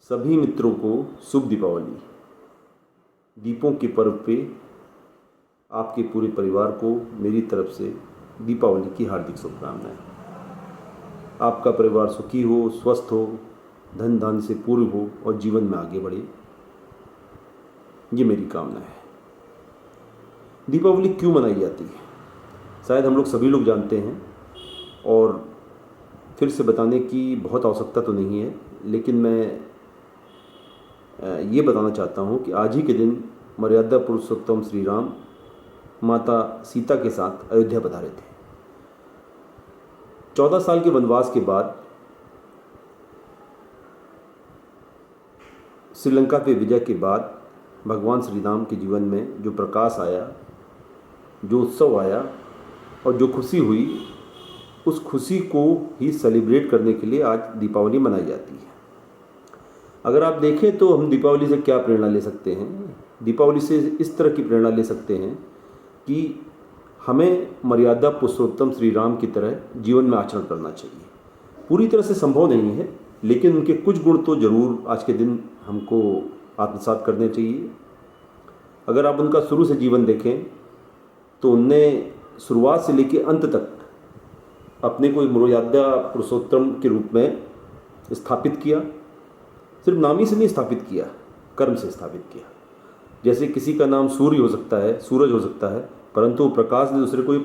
सभी मित्रों को शुभ दीपावली। दीपों के पर्व पे आपके पूरे परिवार को मेरी तरफ से दीपावली की हार्दिक शुभकामनाएं। आपका परिवार सुखी हो, स्वस्थ हो, धन धान्य से पूर्ण हो और जीवन में आगे बढ़े, ये मेरी कामना है। दीपावली क्यों मनाई जाती है, शायद हम लोग सभी लोग जानते हैं और फिर से बताने की बहुत आवश्यकता तो नहीं है, लेकिन मैं ये बताना चाहता हूँ कि आज ही के दिन मर्यादा पुरुषोत्तम श्री राम माता सीता के साथ अयोध्या पधारे थे। 14 साल के वनवास के बाद श्रीलंका पे विजय के बाद भगवान श्री राम के जीवन में जो प्रकाश आया, जो उत्सव आया और जो खुशी हुई, उस खुशी को ही सेलिब्रेट करने के लिए आज दीपावली मनाई जाती है। अगर आप देखें तो हम दीपावली से क्या प्रेरणा ले सकते हैं? दीपावली से इस तरह की प्रेरणा ले सकते हैं कि हमें मर्यादा पुरुषोत्तम श्री राम की तरह जीवन में आचरण करना चाहिए। पूरी तरह से संभव नहीं है, लेकिन उनके कुछ गुण तो ज़रूर आज के दिन हमको आत्मसात करने चाहिए। अगर आप उनका शुरू से जीवन देखें तो उनने शुरुआत से लेकर अंत तक अपने को मर्यादा पुरुषोत्तम के रूप में स्थापित किया। सिर्फ नाम ही से नहीं स्थापित किया, कर्म से स्थापित किया। जैसे किसी का नाम सूर्य हो सकता है, सूरज हो सकता है, परंतु प्रकाश से दूसरे कोई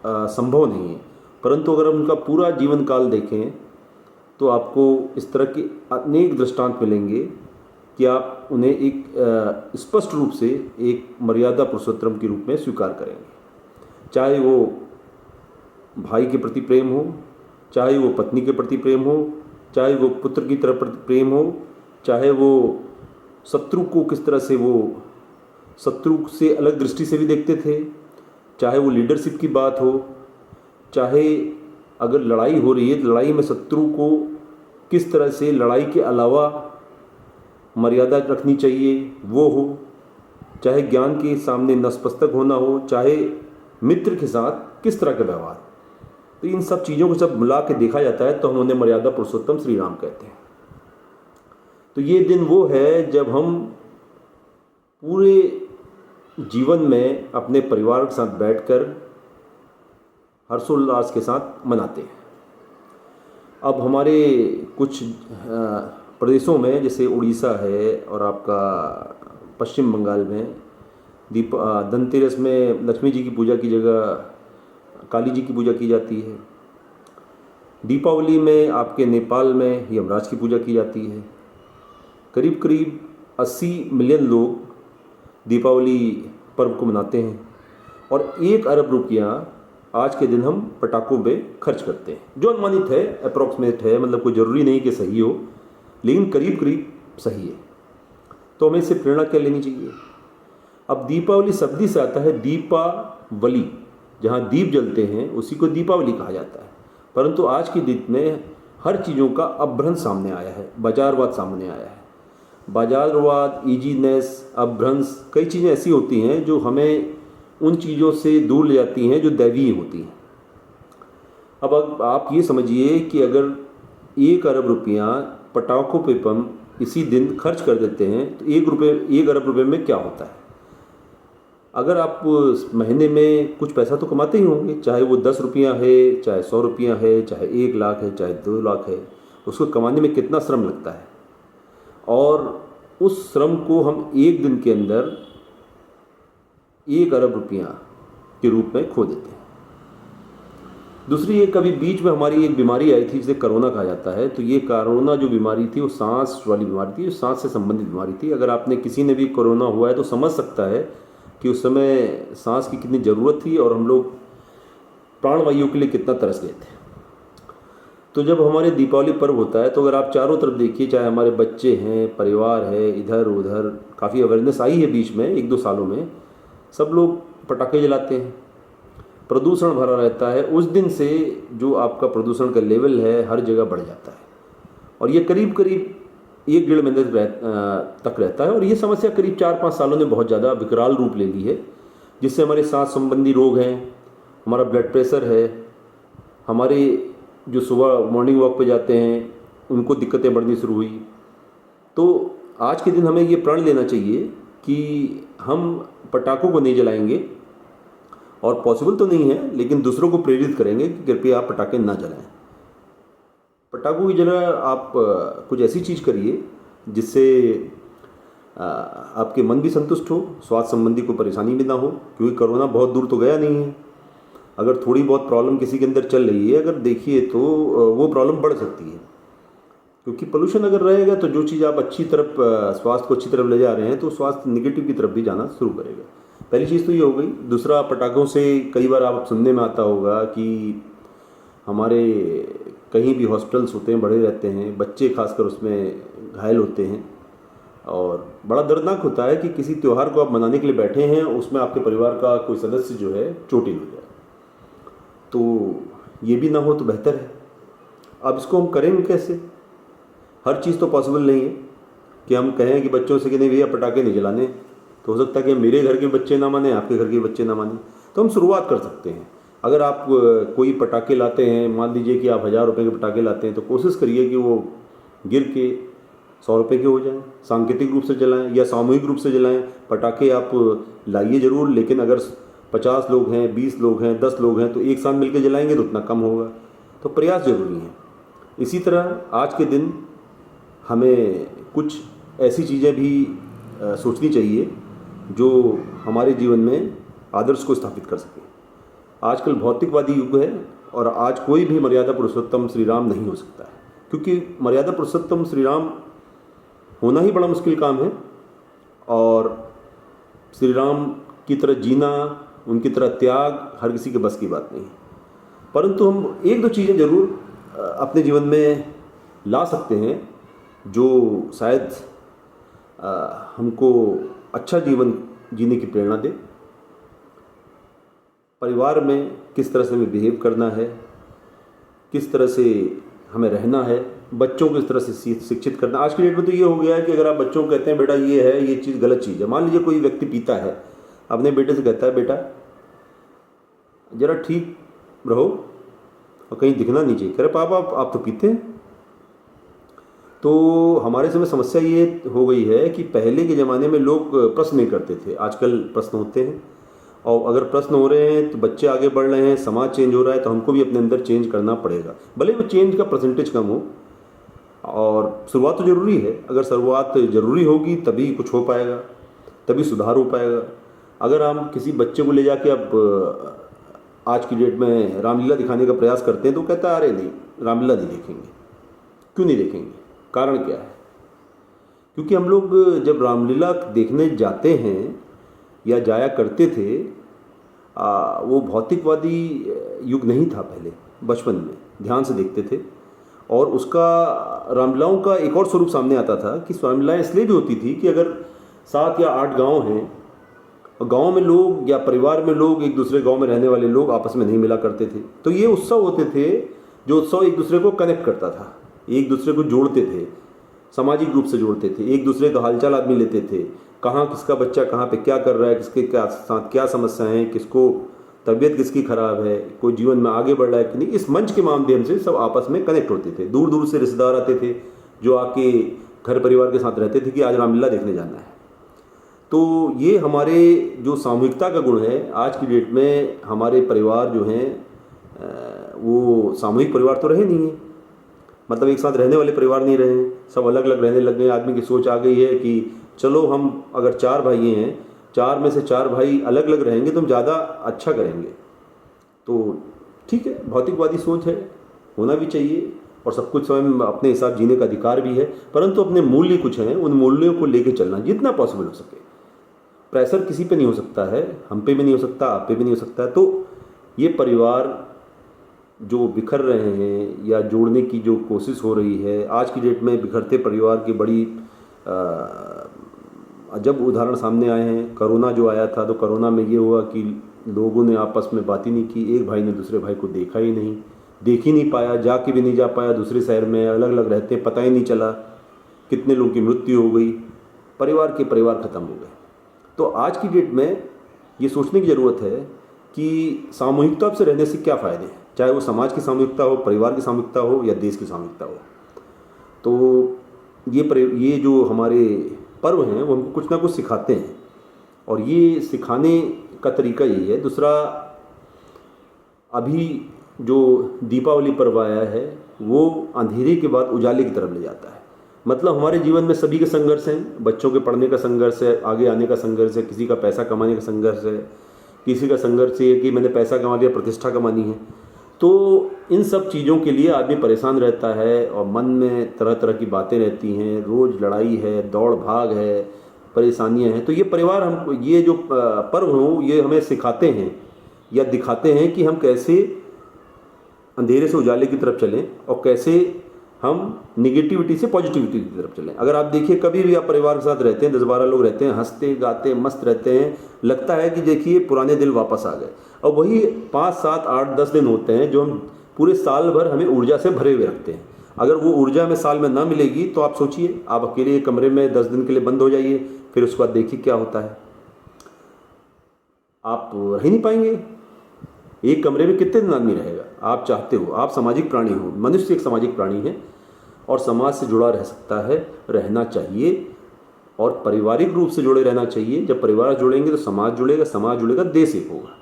संभव नहीं है। परंतु अगर उनका पूरा जीवन काल देखें तो आपको इस तरह के अनेक दृष्टांत मिलेंगे कि आप उन्हें एक स्पष्ट रूप से एक मर्यादा पुरुषोत्तम के रूप में स्वीकार करेंगे। चाहे वो भाई के प्रति प्रेम हो, चाहे वो पत्नी के प्रति प्रेम हो, चाहे वो पुत्र की तरफ प्रेम हो, चाहे वो शत्रु को किस तरह से वो शत्रु से अलग दृष्टि से भी देखते थे, चाहे वो लीडरशिप की बात हो, चाहे अगर लड़ाई हो रही है तो लड़ाई में शत्रु को किस तरह से लड़ाई के अलावा मर्यादा रखनी चाहिए वो हो, चाहे ज्ञान के सामने नतमस्तक होना हो, चाहे मित्र के साथ किस तरह का व्यवहार। तो इन सब चीज़ों को जब मिला के देखा जाता है तो हम उन्हें मर्यादा पुरुषोत्तम श्री राम कहते हैं। तो ये दिन वो है जब हम पूरे जीवन में अपने परिवार के साथ बैठकर हर्षोल्लास के साथ मनाते हैं। अब हमारे कुछ प्रदेशों में जैसे उड़ीसा है और आपका पश्चिम बंगाल में धनतेरस में लक्ष्मी जी की पूजा की जगह काली जी की पूजा की जाती है। दीपावली में आपके नेपाल में यमराज की पूजा की जाती है। करीब करीब 80 मिलियन लोग दीपावली पर्व को मनाते हैं और 1 अरब रुपया आज के दिन हम पटाखों पे खर्च करते हैं, जो अनुमानित है, अप्रॉक्सीमेट है, मतलब कोई ज़रूरी नहीं कि सही हो, लेकिन करीब करीब सही है। तो हमें इससे प्रेरणा क्या लेनी चाहिए? अब दीपावली शब्द से आता है दीपावली, जहाँ दीप जलते हैं उसी को दीपावली कहा जाता है। परंतु आज की दिन में हर चीज़ों का अपभ्रंश सामने आया है, बाजारवाद सामने आया है। बाजारवाद, ईजीनेस, अपभ्रंश, कई चीज़ें ऐसी होती हैं जो हमें उन चीज़ों से दूर ले जाती हैं जो दैवीय होती हैं। अब आप ये समझिए कि अगर 1 अरब रुपया पटाखों पे हम इसी दिन खर्च कर देते हैं तो 1 अरब रुपये में क्या होता है? अगर आप महीने में कुछ पैसा तो कमाते ही होंगे, चाहे वो 10 रुपया है, चाहे 100 रुपया है, चाहे 1 लाख है, चाहे 2 लाख है, उसको कमाने में कितना श्रम लगता है और उस श्रम को हम एक दिन के अंदर 1 अरब रुपया के रूप में खो देते हैं। दूसरी, ये कभी बीच में हमारी एक बीमारी आई थी जिसे कोरोना कहा जाता है। तो ये कोरोना जो बीमारी थी वो सांस वाली बीमारी थी, सांस से संबंधित बीमारी थी। अगर आपने किसी ने भी कोरोना हुआ है तो समझ सकता है कि उस समय सांस की कितनी ज़रूरत थी और हम लोग प्राणवायु के लिए कितना तरस गए थे। तो जब हमारे दीपावली पर्व होता है तो अगर आप चारों तरफ देखिए, चाहे हमारे बच्चे हैं, परिवार है, इधर उधर काफ़ी अवेयरनेस आई है बीच में 1-2 सालों में, सब लोग पटाखे जलाते हैं, प्रदूषण भरा रहता है। उस दिन से जो आपका प्रदूषण का लेवल है हर जगह बढ़ जाता है और ये करीब करीब 1-1.5 महीने तक रहता है। और ये समस्या करीब 4-5 सालों में बहुत ज़्यादा विकराल रूप ले ली है, जिससे हमारे सांस संबंधी रोग हैं, हमारा ब्लड प्रेशर है, हमारे जो सुबह मॉर्निंग वॉक पे जाते हैं उनको दिक्कतें बढ़नी शुरू हुई। तो आज के दिन हमें ये प्रण लेना चाहिए कि हम पटाखों को नहीं जलाएंगे, और पॉसिबल तो नहीं है लेकिन दूसरों को प्रेरित करेंगे कि कृपया आप पटाखे ना जलाएं। पटाखों की जगह आप कुछ ऐसी चीज़ करिए जिससे आपके मन भी संतुष्ट हो, स्वास्थ्य संबंधी कोई परेशानी भी ना हो, क्योंकि कोरोना बहुत दूर तो गया नहीं है। अगर थोड़ी बहुत प्रॉब्लम किसी के अंदर चल रही है, अगर देखिए तो वो प्रॉब्लम बढ़ सकती है, क्योंकि पोल्यूशन अगर रहेगा तो जो चीज़ आप अच्छी तरफ स्वास्थ्य को अच्छी तरफ ले जा रहे हैं तो स्वास्थ्य निगेटिव की तरफ भी जाना शुरू करेगा। पहली चीज़ तो ये हो गई। दूसरा, पटाखों से कई बार आप सुनने में आता होगा कि हमारे कहीं भी हॉस्पिटल्स होते हैं, बड़े रहते हैं, बच्चे खासकर उसमें घायल होते हैं, और बड़ा दर्दनाक होता है कि किसी त्यौहार को आप मनाने के लिए बैठे हैं, उसमें आपके परिवार का कोई सदस्य जो है चोटिल हो जाए। तो ये भी ना हो तो बेहतर है। अब इसको हम करेंगे कैसे? हर चीज़ तो पॉसिबल नहीं है कि हम कहें कि बच्चों से कि नहीं भैया पटाखे नहीं जलाने। तो हो सकता है कि मेरे घर के बच्चे ना माने, आपके घर के बच्चे ना माने। तो हम शुरुआत कर सकते हैं। अगर आप कोई पटाखे लाते हैं, मान लीजिए कि आप 1000 रुपये के पटाखे लाते हैं, तो कोशिश करिए कि वो गिर के 100 रुपये के हो जाएं। सांकेतिक रूप से जलाएं या सामूहिक रूप से जलाएं। पटाखे आप लाइए ज़रूर, लेकिन अगर 50 लोग हैं, 20 लोग हैं, 10 लोग हैं, तो एक साथ मिलकर जलाएंगे तो उतना कम होगा। तो प्रयास ज़रूरी है। इसी तरह आज के दिन हमें कुछ ऐसी चीज़ें भी सोचनी चाहिए जो हमारे जीवन में आदर्श को स्थापित कर सके। आजकल भौतिकवादी युग है, और आज कोई भी मर्यादा पुरुषोत्तम श्री राम नहीं हो सकता है, क्योंकि मर्यादा पुरुषोत्तम श्री राम होना ही बड़ा मुश्किल काम है। और श्री राम की तरह जीना, उनकी तरह त्याग हर किसी के बस की बात नहीं है। परंतु हम एक दो चीज़ें ज़रूर अपने जीवन में ला सकते हैं जो शायद हमको अच्छा जीवन जीने की प्रेरणा दे। परिवार में किस तरह से हमें बिहेव करना है, किस तरह से हमें रहना है, बच्चों को इस तरह से शिक्षित करना। आज की डेट में तो ये हो गया है कि अगर आप बच्चों को कहते हैं बेटा ये है, ये चीज़ गलत चीज़ है। मान लीजिए कोई व्यक्ति पीता है, अपने बेटे से कहता है बेटा ज़रा ठीक रहो और कहीं दिखना नहीं चाहिए। कह रहे पापा आप तो पीते हैं। तो हमारे समय समस्या ये हो गई है कि पहले के ज़माने में लोग प्रश्न नहीं करते थे, आजकल प्रश्न होते हैं। और अगर प्रश्न हो रहे हैं तो बच्चे आगे बढ़ रहे हैं, समाज चेंज हो रहा है, तो हमको भी अपने अंदर चेंज करना पड़ेगा। भले वो चेंज का परसेंटेज कम हो, और शुरुआत तो ज़रूरी है। अगर शुरुआत ज़रूरी होगी तभी कुछ हो पाएगा, तभी सुधार हो पाएगा। अगर हम किसी बच्चे को ले जाके अब आज की डेट में रामलीला दिखाने का प्रयास करते हैं तो कहता है अरे नहीं रामलीला नहीं देखेंगे। क्यों नहीं देखेंगे? कारण क्या है? क्योंकि हम लोग जब रामलीला देखने जाते हैं या जाया करते थे, वो भौतिकवादी युग नहीं था। पहले बचपन में ध्यान से देखते थे, और उसका रामलीलाओं का एक और स्वरूप सामने आता था कि रामलीलाएँ इसलिए भी होती थी कि अगर 7 या 8 गांव हैं, और गांव में लोग या परिवार में लोग, एक दूसरे गांव में रहने वाले लोग आपस में नहीं मिला करते थे, तो ये उत्सव होते थे जो उत्सव एक दूसरे को कनेक्ट करता था, एक दूसरे को जोड़ते थे, सामाजिक रूप से जोड़ते थे। एक दूसरे का हालचाल आदमी लेते थे, कहाँ किसका बच्चा कहाँ पे क्या कर रहा है, किसके साथ क्या समस्याएं हैं, किसको तबीयत किसकी ख़राब है, कोई जीवन में आगे बढ़ रहा है कि नहीं। इस मंच के माध्यम से सब आपस में कनेक्ट होते थे। दूर दूर से रिश्तेदार आते थे जो आके घर परिवार के साथ रहते थे कि आज रामलीला देखने जाना है। तो ये हमारे जो सामूहिकता का गुण है, आज की डेट में हमारे परिवार जो हैं वो सामूहिक परिवार तो रहे नहीं है। मतलब एक साथ रहने वाले परिवार नहीं रहे हैं, सब अलग अलग रहने लग गए। आदमी की सोच आ गई है कि चलो हम अगर 4 भाई हैं, 4 में से 4 भाई अलग अलग रहेंगे तो हम ज़्यादा अच्छा करेंगे। तो ठीक है, भौतिकवादी सोच है, होना भी चाहिए, और सब कुछ स्वयं अपने हिसाब जीने का अधिकार भी है। परंतु अपने मूल्य कुछ हैं, उन मूल्यों को लेके चलना जितना पॉसिबल हो सके। प्रेशर किसी पे नहीं हो सकता है, हम पे भी नहीं हो सकता, आप पे भी नहीं हो सकता है। तो ये परिवार जो बिखर रहे हैं या जोड़ने की जो कोशिश हो रही है, आज की डेट में बिखरते परिवार की बड़ी अजब उदाहरण सामने आए हैं। कोरोना जो आया था, तो कोरोना में ये हुआ कि लोगों ने आपस में बात ही नहीं की, एक भाई ने दूसरे भाई को देखा ही नहीं, देख ही नहीं पाया, जाके भी नहीं जा पाया, दूसरे शहर में अलग अलग रहते, पता ही नहीं चला, कितने लोगों की मृत्यु हो गई, परिवार ख़त्म हो गए। तो आज की डेट में ये सोचने की ज़रूरत है कि सामूहिकता से रहने से क्या फ़ायदे हैं, चाहे वो समाज की सामूहिकता हो, परिवार की सामूहिकता हो या देश की सामूहिकता हो। तो ये जो हमारे पर्व हैं वो हमको कुछ ना कुछ सिखाते हैं, और ये सिखाने का तरीका यही है। दूसरा, अभी जो दीपावली पर्व आया है वो अंधेरे के बाद उजाले की तरफ ले जाता है। मतलब हमारे जीवन में सभी के संघर्ष हैं, बच्चों के पढ़ने का संघर्ष है, आगे आने का संघर्ष है, किसी का पैसा कमाने का संघर्ष है, किसी का संघर्ष ये है कि मैंने पैसा कमा लिया, प्रतिष्ठा कमानी है। तो इन सब चीज़ों के लिए आदमी परेशान रहता है और मन में तरह तरह की बातें रहती हैं, रोज़ लड़ाई है, दौड़ भाग है, परेशानियां हैं। तो ये परिवार हमको, ये जो पर्व हो, ये हमें सिखाते हैं या दिखाते हैं कि हम कैसे अंधेरे से उजाले की तरफ चलें और कैसे हम निगेटिविटी से पॉजिटिविटी की तरफ चलें। अगर आप देखिए, कभी भी आप परिवार के साथ रहते हैं, 10-12 लोग रहते हैं, हंसते गाते मस्त रहते हैं, लगता है कि देखिए पुराने दिन वापस आ गए। और वही 5, 7, 8, 10 दिन होते हैं जो हम पूरे साल भर हमें ऊर्जा से भरे हुए रखते हैं। अगर वो ऊर्जा में साल में ना मिलेगी तो आप सोचिए, आप अकेले एक कमरे में 10 दिन के लिए बंद हो जाइए, फिर उसके बाद देखिए क्या होता है। आप रह ही नहीं पाएंगे। एक कमरे में कितने दिन आदमी रहेगा? आप चाहते हो, आप सामाजिक प्राणी हो, मनुष्य एक सामाजिक प्राणी है और समाज से जुड़ा रह सकता है, रहना चाहिए, और पारिवारिक रूप से जुड़े रहना चाहिए। जब परिवार जुड़ेंगे तो समाज जुड़ेगा, समाज जुड़ेगा, देश एक होगा।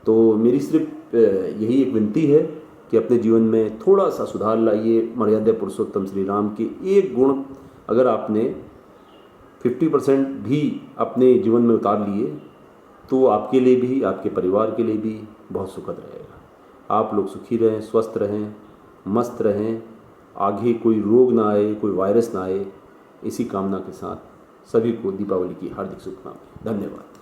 तो मेरी सिर्फ यही एक विनती है कि अपने जीवन में थोड़ा सा सुधार लाइए। मर्यादा पुरुषोत्तम श्री राम के एक गुण अगर आपने 50% भी अपने जीवन में उतार लिए तो आपके लिए भी, आपके परिवार के लिए भी बहुत सुखद रहेगा। आप लोग सुखी रहें, स्वस्थ रहें, मस्त रहें, आगे कोई रोग ना आए, कोई वायरस ना आए, इसी कामना के साथ सभी को दीपावली की हार्दिक शुभकामनाएं। धन्यवाद।